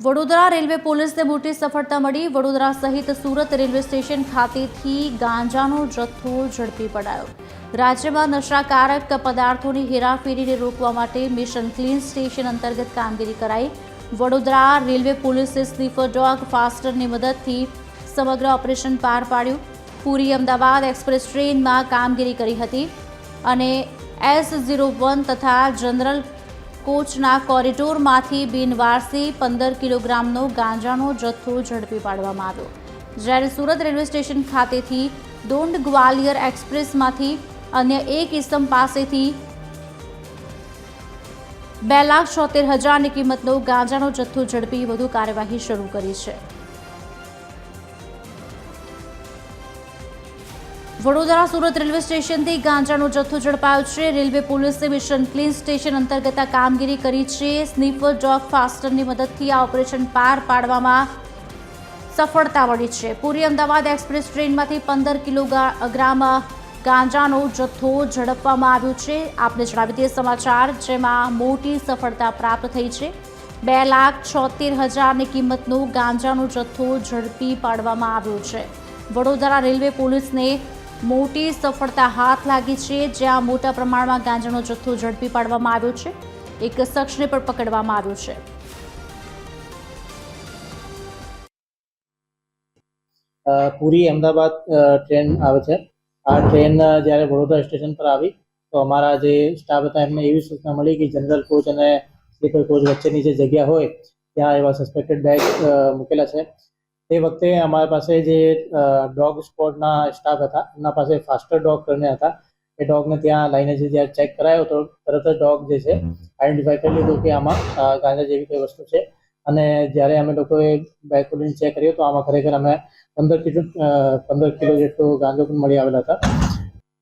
Vadodara railway પોલીસને મોટી સફળતા મળી। વડોદરા સહિત સુરત રેલવે સ્ટેશન ખાતેથી ગાંજાનો જથ્થો ઝડપી પડાયો। રાજ્યમાં નશાકારક પદાર્થોની હેરાફેરીને રોકવા માટે મિશન ક્લીન સ્ટેશન અંતર્ગત કામગીરી કરાઈ। વડોદરા રેલવે પોલીસે સ્નીફર ડોગ ફાસ્ટરની મદદથી સમગ્ર ઓપરેશન પાર પાડ્યું। પુરી અમદાવાદ એક્સપ્રેસ ટ્રેનમાં કામગીરી કરી હતી અને S01 તથા જનરલ કોચના કોરિડોરમાંથી બિનવારસી 15 કિલોગ્રામનો ગાંજાનો જથ્થો ઝડપી પાડવામાં આવ્યો। જ્યારે સુરત રેલવે સ્ટેશન ખાતેથી દોંડ ગ્વાલિયર એક્સપ્રેસમાંથી અન્ય એક ઇસમ પાસેથી 2,76,000ની કિંમતનો ગાંજાનો જથ્થો ઝડપી વધુ કાર્યવાહી શરૂ કરી છે। વડોદરા સુરત રેલવે સ્ટેશનથી ગાંજાનો જથ્થો ઝડપાયો છે। રેલવે પોલીસે મિશન ક્લીન સ્ટેશન અંતર્ગત આ કામગીરી કરી છે। સ્નીફર ડોગ ફાસ્ટરની મદદથી આ ઓપરેશન પાર પાડવામાં સફળતા મળી છે। પુરી અમદાવાદ એક્સપ્રેસ ટ્રેનમાંથી 15 કિલોગ્રામ ગાંજાનો જથ્થો ઝડપવામાં આવ્યો છે। આપને જણાવી દઈએ સમાચાર જેમાં મોટી સફળતા પ્રાપ્ત થઈ છે। 2,76,000ની કિંમતનો ગાંજાનો જથ્થો ઝડપી પાડવામાં આવ્યો છે। વડોદરા રેલવે પોલીસને મોટી સફળતા હાથ લાગી છે, જ્યાં મોટા પ્રમાણમાં ગાંજાનો જથ્થો ઝડપી પાડવામાં આવ્યો છે। એક શખ્સને પણ પકડવામાં આવ્યો છે। પૂરી અમદાવાદ ટ્રેન આવે છે। આ ટ્રેન જ્યારે વડોદરા સ્ટેશન પર આવી તો અમારા જે સ્ટાફ હતા એમને એવી સૂચના મળી કે જનરલ કોચ અને સ્લીપર કોચ વચ્ચેની જે જગ્યા હોય ત્યાં એવા સસ્પેક્ટેડ બેગ મૂકેલા છે। તે વખતે અમારા પાસે જે ડોગ સ્પોટના સ્ટાફ હતા એમના પાસે ફાસ્ટર ડોગ કરીને હતા। એ ડોગને ત્યાં લાઈને જ્યારે ચેક કરાયો તો તરત જ ડોગ જે છે આઈડેન્ટિફાઈ કરી લીધું કે આમાં ગાંજા જેવી કોઈ વસ્તુ છે। અને જ્યારે અમે લોકોએ બેગ ખોલીને ચેક કર્યો તો આમાં ખરેખર અમે 15 કિલો જેટલો ગાંજો પણ મળી આવેલા હતા।